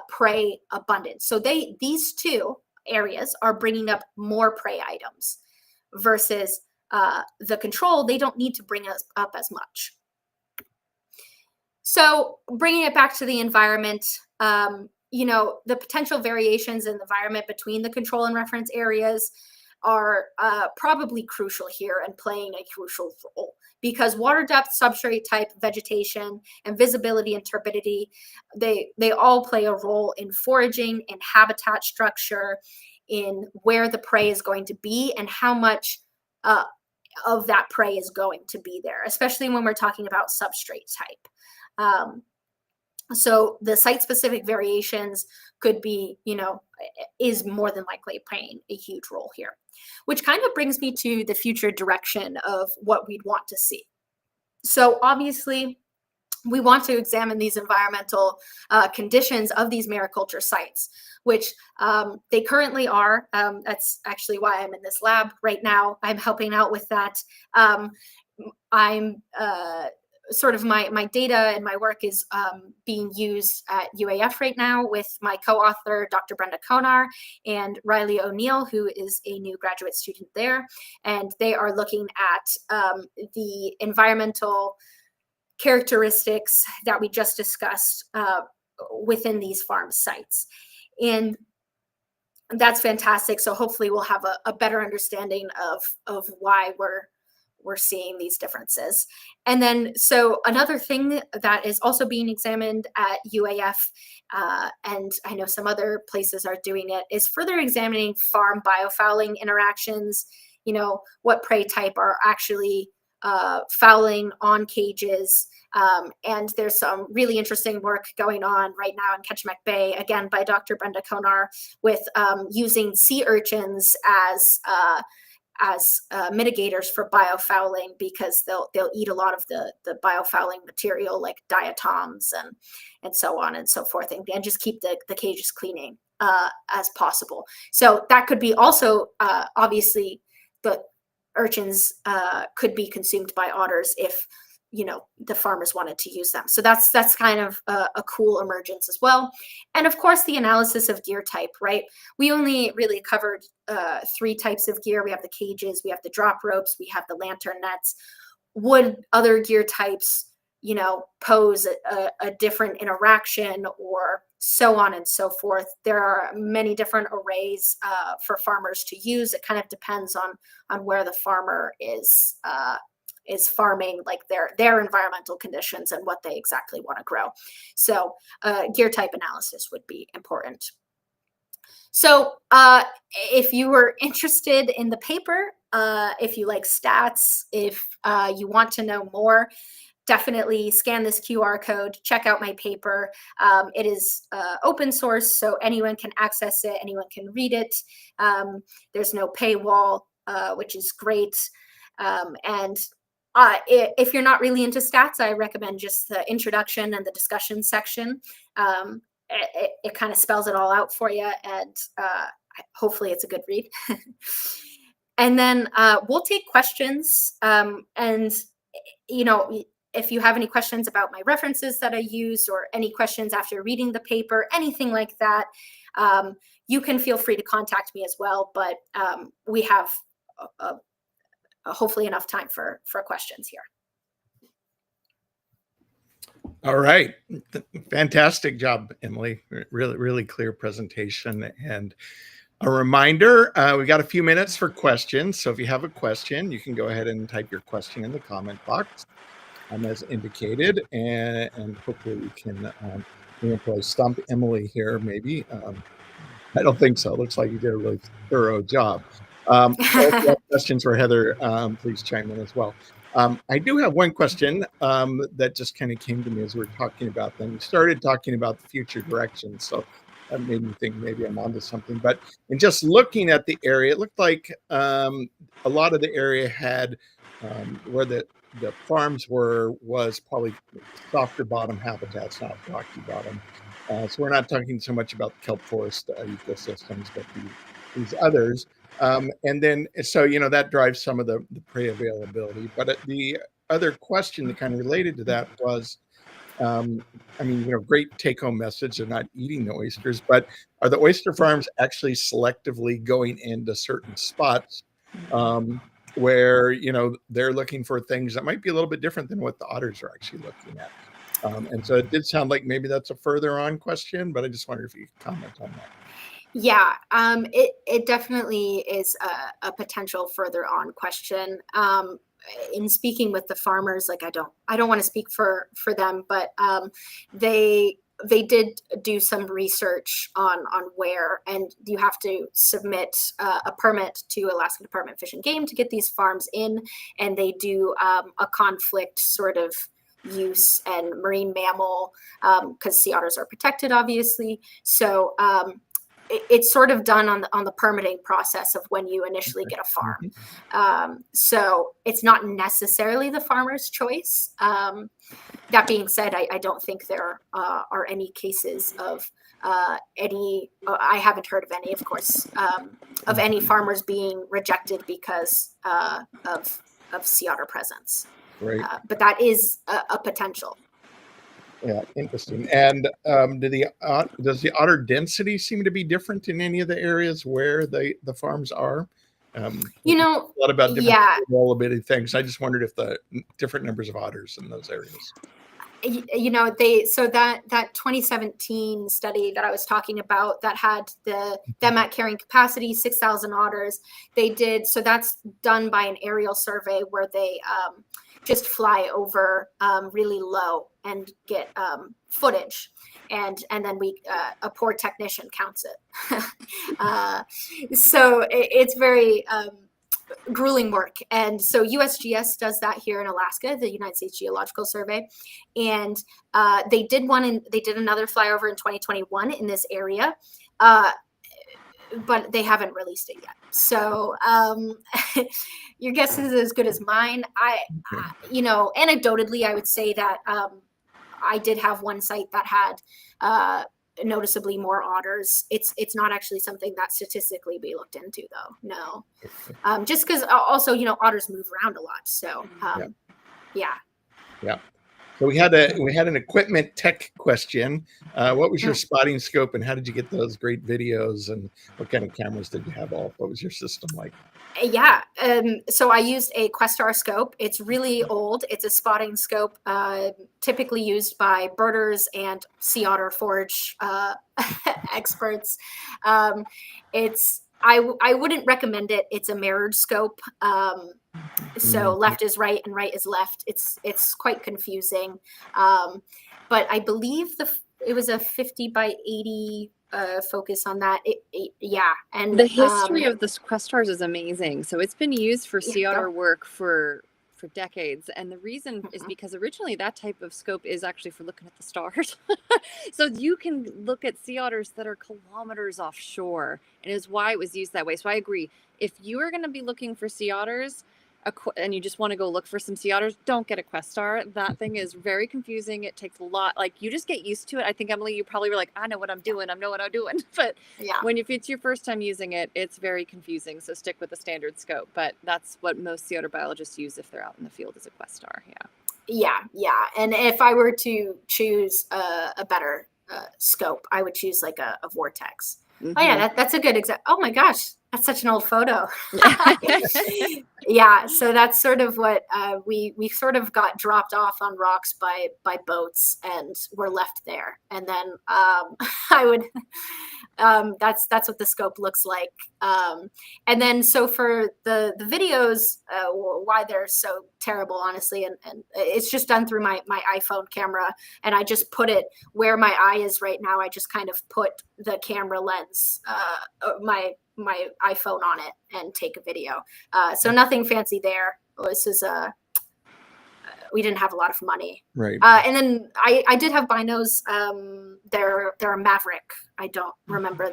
prey abundance. So these two areas are bringing up more prey items versus the control. They don't need to bring us up as much. So bringing it back to the environment, the potential variations in the environment between the control and reference areas are probably crucial here and playing a crucial role, because water depth, substrate type, vegetation, and visibility and turbidity, they all play a role in foraging, in habitat structure, in where the prey is going to be and how much of that prey is going to be there, especially when we're talking about substrate type. So the site-specific variations could be, is more than likely playing a huge role here, which kind of brings me to the future direction of what we'd want to see. So obviously, we want to examine these environmental conditions of these mariculture sites, which they currently are. That's actually why I'm in this lab right now. I'm helping out with that. I'm sort of my data and my work is being used at UAF right now with my co-author, Dr. Brenda Konar, and Riley O'Neill, who is a new graduate student there. And they are looking at the environmental characteristics that we just discussed within these farm sites. And that's fantastic. So hopefully we'll have a better understanding of why we're seeing these differences. And then, so another thing that is also being examined at UAF, and I know some other places are doing it, is further examining farm biofouling interactions, what prey type are actually fouling on cages. And there's some really interesting work going on right now in Ketchimek Bay, again, by Dr. Brenda Konar, with using sea urchins as mitigators for biofouling, because they'll eat a lot of the biofouling material like diatoms and so on and so forth, and just keep the cages cleaning as possible. So that could be also obviously the urchins could be consumed by otters if the farmers wanted to use them. So that's kind of a cool emergence as well. And of course, the analysis of gear type, right? We only really covered 3 types of gear. We have the cages, we have the drop ropes, we have the lantern nets. Would other gear types, pose a different interaction, or so on and so forth? There are many different arrays for farmers to use. It kind of depends on where the farmer is farming, like their environmental conditions and what they exactly want to grow. So gear type analysis would be important. So if you were interested in the paper, if you like stats, if you want to know more, definitely scan this QR code, check out my paper. It is open source, so anyone can access it, anyone can read it. There's no paywall, which is great. And if you're not really into stats, I recommend just the introduction and the discussion section. It kind of spells it all out for you, and hopefully it's a good read. And then we'll take questions. And, if you have any questions about my references that I used, or any questions after reading the paper, anything like that, you can feel free to contact me as well. But we have hopefully enough time for questions here. All right. Fantastic job, Emily. Really, really clear presentation. And A reminder, we got a few minutes for questions. So if you have a question, you can go ahead and type your question in the comment box as indicated. And hopefully we can probably stump Emily here, maybe. I don't think so. It looks like you did a really thorough job. If you have questions for Heather, please chime in as well. I do have one question that just kind of came to me as we were talking about them. We started talking about the future direction, so that made me think maybe I'm onto something. But in just looking at the area, it looked like a lot of the area had where the farms was probably softer bottom habitats, not rocky bottom. So we're not talking so much about the kelp forest ecosystems, but these others. And then, so, that drives some of the prey availability. But the other question that kind of related to that was, great take-home message of not eating the oysters, but are the oyster farms actually selectively going into certain spots where, they're looking for things that might be a little bit different than what the otters are actually looking at? And so it did sound like maybe that's a further on question, but I just wonder if you could comment on that. Yeah, it definitely is a potential further on question. In speaking with the farmers, like I don't want to speak for them, but they did do some research on where, and you have to submit a permit to Alaska Department of Fish and Game to get these farms in, and they do a conflict sort of use and marine mammal, because sea otters are protected, obviously. So it's sort of done on the permitting process of when you initially get a farm. So it's not necessarily the farmer's choice. That being said, I don't think there are any cases of any, I haven't heard of any, of course, of any farmers being rejected because of sea otter presence. Right. But that is a potential. Yeah, interesting. And does the otter density seem to be different in any of the areas where the farms are? A lot about different availability things. I just wondered if the different numbers of otters in those areas. That 2017 study that I was talking about that had them at carrying capacity 6,000 otters. They did, so that's done by an aerial survey where they just fly over really low and get footage, and then a poor technician counts it. So it's very grueling work. And so USGS does that here in Alaska, the United States Geological Survey. And they did another flyover in 2021 in this area, but they haven't released it yet. So your guess is as good as mine. Anecdotally, I would say that I did have one site that had noticeably more otters. It's not actually something that statistically we looked into, though. No, just because also otters move around a lot. So yeah. So we had an equipment tech question. What was your spotting scope, and how did you get those great videos? And what kind of cameras did you have? What was your system like? Yeah. So I used a Questar scope. It's really old. It's a spotting scope, typically used by birders and sea otter forage experts. I wouldn't recommend it. It's a mirrored scope. So left is right and right is left. It's quite confusing. But I believe it was a 50 by 80 focus on that. And the history of this Questars is amazing. So it's been used for sea otter work for decades, and the reason is because originally that type of scope is actually for looking at the stars. So you can look at sea otters that are kilometers offshore, and is why it was used that way. So I agree, if you are going to be looking for sea otters and you just want to go look for some sea otters, don't get a Questar. That thing is very confusing. It takes a lot. Like, you just get used to it. I think, Emily, you probably were like, I know what I'm doing. But if it's your first time using it, it's very confusing. So stick with the standard scope. But that's what most sea otter biologists use if they're out in the field, is a Questar. Yeah. And if I were to choose a better scope, I would choose like a Vortex. Mm-hmm. Oh yeah, that's a good example. Oh my gosh, That's such an old photo. Yeah, so that's sort of what we sort of got dropped off on rocks by boats, and we're left there. And then I would that's what the scope looks like. And then so for the videos, why they're so terrible, honestly, and it's just done through my iPhone camera, and I just put it where my eye is right now. I just kind of put the camera lens, my iPhone on it, and take a video. So nothing fancy there. This is we didn't have a lot of money. Right. And then I did have binos. They're a Maverick. I don't remember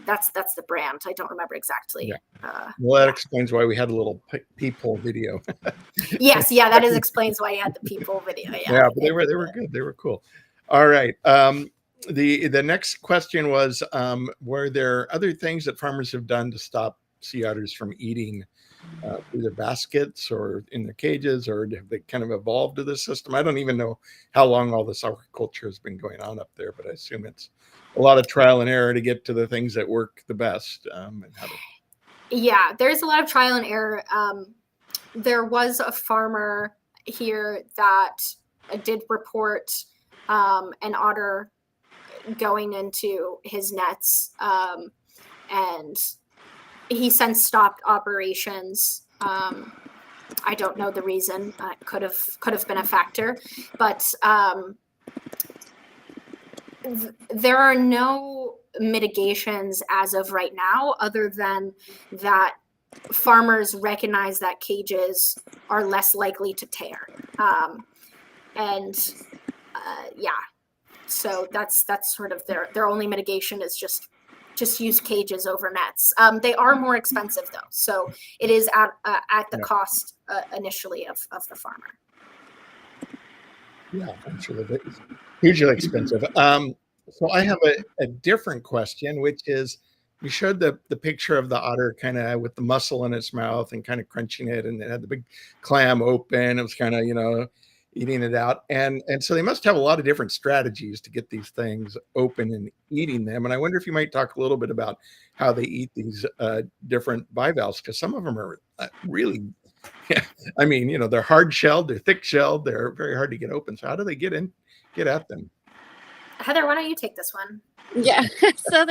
that's the brand. I don't remember exactly. Yeah. Well, that explains why we had a little peephole video. Yes, yeah, that explains why you had the people video. Yeah, but they were good. They were cool. All right. The next question was, were there other things that farmers have done to stop sea otters from eating through their baskets or in their cages, or have they kind of evolved to this system? I don't even know how long all this aquaculture has been going on up there, but I assume it's a lot of trial and error to get to the things that work the best. Yeah, there's a lot of trial and error. There was a farmer here that did report an otter going into his nets, and he since stopped operations. I don't know the reason. Could have been a factor, but there are no mitigations as of right now, other than that farmers recognize that cages are less likely to tear, and yeah. So that's sort of their only mitigation is just use cages over nets. They are more expensive though, so it is at the cost initially of the farmer. Yeah, I'm sure that it's hugely expensive. So I have a different question, which is, you showed the picture of the otter kind of with the mussel in its mouth and kind of crunching it, and it had the big clam open. It was kind of, eating it out. And so they must have a lot of different strategies to get these things open and eating them. And I wonder if you might talk a little bit about how they eat these different bivalves, because some of them are really, I mean, they're hard shelled, they're thick shelled, they're very hard to get open. So how do they get at them? Heather, why don't you take this one? Yeah. So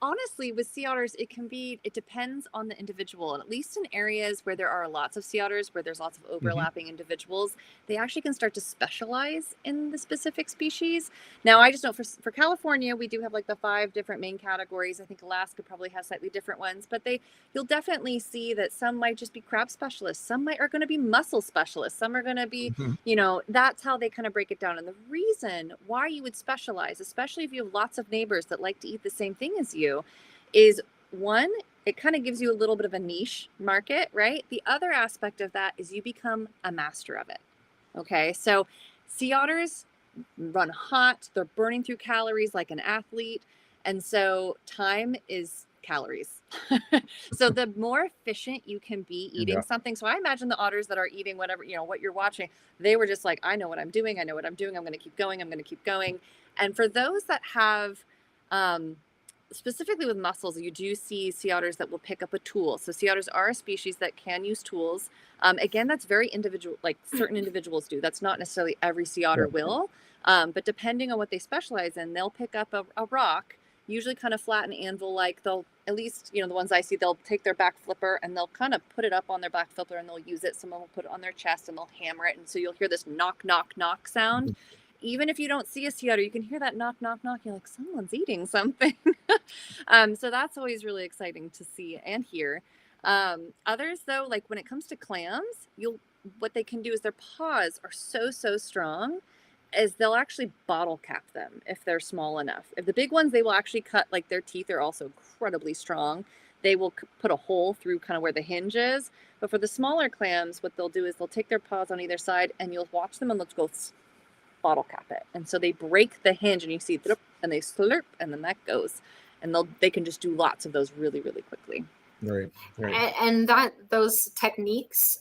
honestly, with sea otters, it depends on the individual. And at least in areas where there are lots of sea otters, where there's lots of overlapping individuals, they actually can start to specialize in the specific species. Now, I just know for California, we do have like the 5 different main categories. I think Alaska probably has slightly different ones, but you'll definitely see that some might just be crab specialists. Some are going to be mussel specialists. Some are going to be, that's how they kind of break it down. And the reason why you would specialize, especially if you have lots of neighbors that like to eat the same thing as you, is one, it kind of gives you a little bit of a niche market, right? The other aspect of that is you become a master of it. Okay, so sea otters run hot, they're burning through calories like an athlete, and so time is calories. So the more efficient you can be eating something. So I imagine the otters that are eating whatever, what you're watching, they were just like, I know what I'm doing. I'm going to keep going. And for those that have, specifically with mussels, you do see sea otters that will pick up a tool. So sea otters are a species that can use tools. Again, that's very individual, like certain individuals do. That's not necessarily every sea otter will, but depending on what they specialize in, they'll pick up a rock, usually kind of flat and anvil-like. They'll, at least, the ones I see, they'll take their back flipper and they'll kind of put it up on their back flipper and they'll use it. Someone will put it on their chest and they'll hammer it. And so you'll hear this knock, knock, knock sound. Even if you don't see a sea otter, you can hear that knock, knock, knock. You're like, someone's eating something. So that's always really exciting to see and hear. Others, though, like when it comes to clams, what they can do is their paws are so strong, is they'll actually bottle cap them if they're small enough. If the big ones, they will actually cut, like their teeth are also incredibly strong. They will put a hole through kind of where the hinge is. But for the smaller clams, what they'll do is they'll take their paws on either side and you'll watch them and let's go bottle cap it. And so they break the hinge and you see and they slurp and then that goes. And they can just do lots of those really, really quickly. Right. And that those techniques,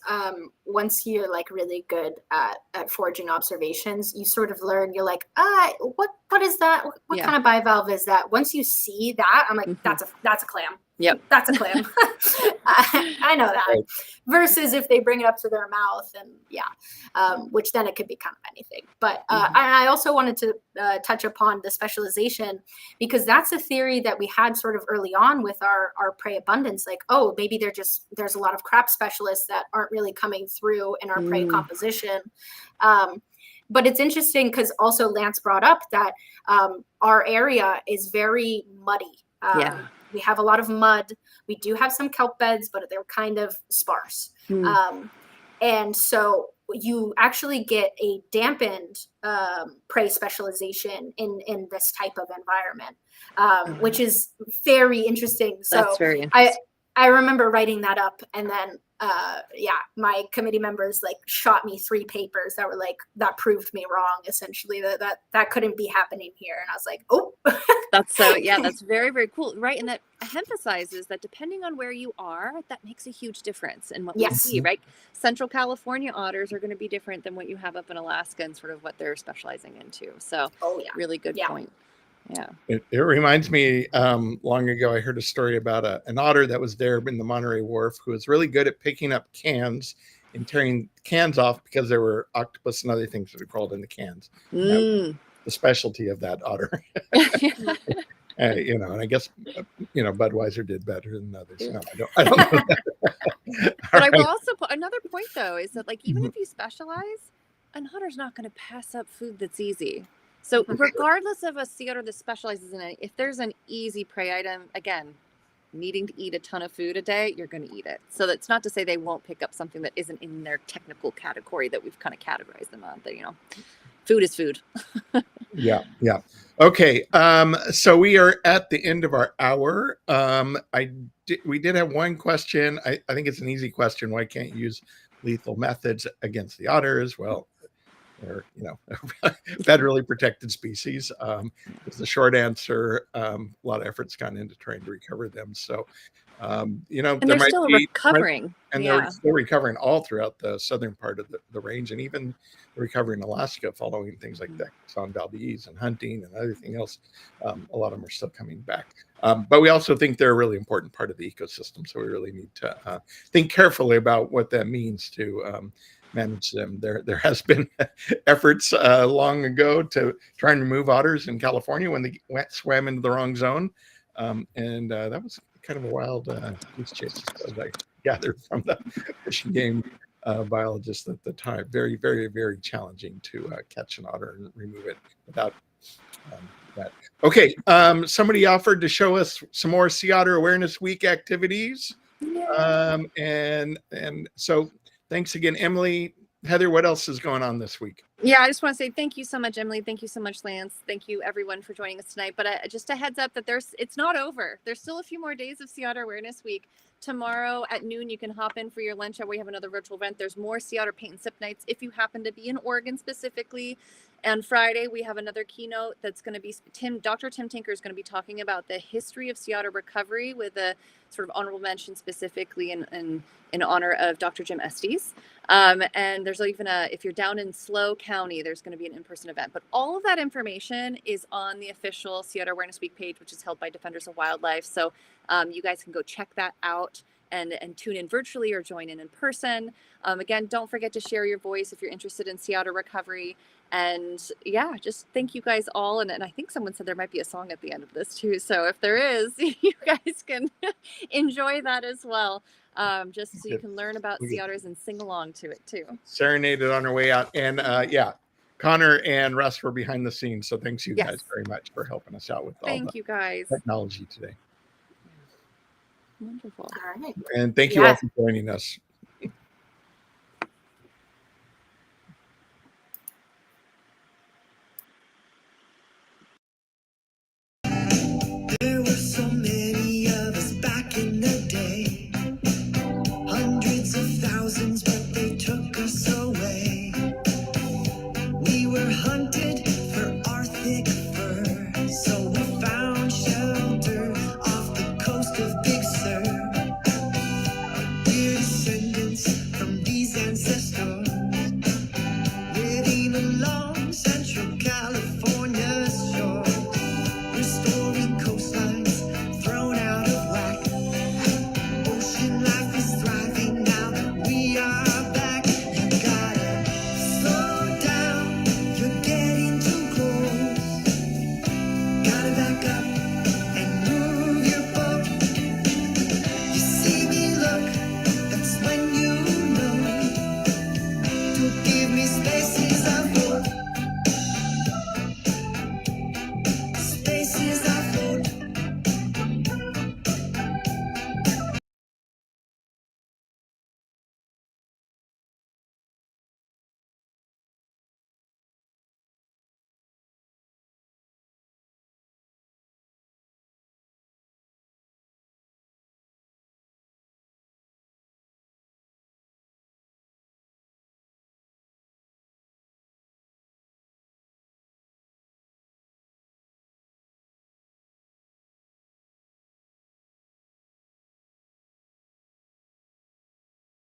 once you're like really good at foraging observations, you sort of learn. You're like, what is that? What kind of bivalve is that? Once you see that, I'm like, that's a clam. Yep. That's a clam. I know that. Right. Versus if they bring it up to their mouth, and which then it could be kind of anything. But I also wanted to touch upon the specialization, because that's a theory that we had sort of early on with our prey abundance. Like, oh, maybe there's a lot of crap specialists that aren't really coming through in our prey composition. But it's interesting because also Lance brought up that our area is very muddy. We have a lot of mud. We do have some kelp beds, but they're kind of sparse. And so you actually get a dampened prey specialization in this type of environment, which is very interesting. So that's very interesting. I remember writing that up, and then my committee members like shot me 3 papers that were like, that proved me wrong, essentially, that couldn't be happening here. And I was like, oh. That's very, very cool. Right. And that emphasizes that depending on where you are, that makes a huge difference in what we see, right? Central California otters are going to be different than what you have up in Alaska and sort of what they're specializing into. So really good point. Yeah. It reminds me, long ago, I heard a story about an otter that was there in the Monterey Wharf who was really good at picking up cans and tearing cans off because there were octopus and other things that are crawled in the cans. The specialty of that otter. And I guess, Budweiser did better than others. No, I don't know that. But I will also put another point, though, is that like, even if you specialize, an otter's not going to pass up food that's easy. So regardless of a sea otter that specializes in it, if there's an easy prey item, again, needing to eat a ton of food a day, you're going to eat it. So that's not to say they won't pick up something that isn't in their technical category that we've kind of categorized them on. That, food is food. Yeah. Okay. So we are at the end of our hour. We did have one question. I think it's an easy question. Why can't you use lethal methods against the otters? Well, or federally protected species. It's the short answer. A lot of effort's gone into trying to recover them. So, and they're still recovering. And they're still recovering all throughout the southern part of the range, and even recovering in Alaska following things like that on Valdez and hunting and everything else. A lot of them are still coming back. But we also think they're a really important part of the ecosystem. So we really need to think carefully about what that means to manage them. There has been efforts long ago to try and remove otters in California when they swam into the wrong zone. And that was kind of a wild goose chase, as I gathered from the fish and game biologist at the time. Very, very, very challenging to catch an otter and remove it without that. Okay, somebody offered to show us some more Sea Otter Awareness Week activities. And so thanks again, Emily. Heather, what else is going on this week? Yeah, I just want to say thank you so much, Emily. Thank you so much, Lance. Thank you, everyone, for joining us tonight. But just a heads up that it's not over. There's still a few more days of Sea Otter Awareness Week. Tomorrow at noon, you can hop in for your lunch. We have another virtual event. There's more Sea Otter paint and sip nights if you happen to be in Oregon specifically. And Friday, we have another keynote that's going to be Dr. Tim Tinker is going to be talking about the history of sea otter recovery with a sort of honorable mention specifically in honor of Dr. Jim Estes. And there's even if you're down in Slow County, there's going to be an in-person event. But all of that information is on the official Sea Otter Awareness Week page, which is held by Defenders of Wildlife. So you guys can go check that out and tune in virtually or join in person. Again, don't forget to share your voice if you're interested in sea otter recovery. And yeah, just thank you guys all. And I think someone said there might be a song at the end of this too. So if there is, you guys can enjoy that as well. Just so you can learn about sea otters and sing along to it too. Serenaded on our way out. And Connor and Russ were behind the scenes. So thanks you guys very much for helping us out with all the technology today. Wonderful. All right. And thank you all for joining us.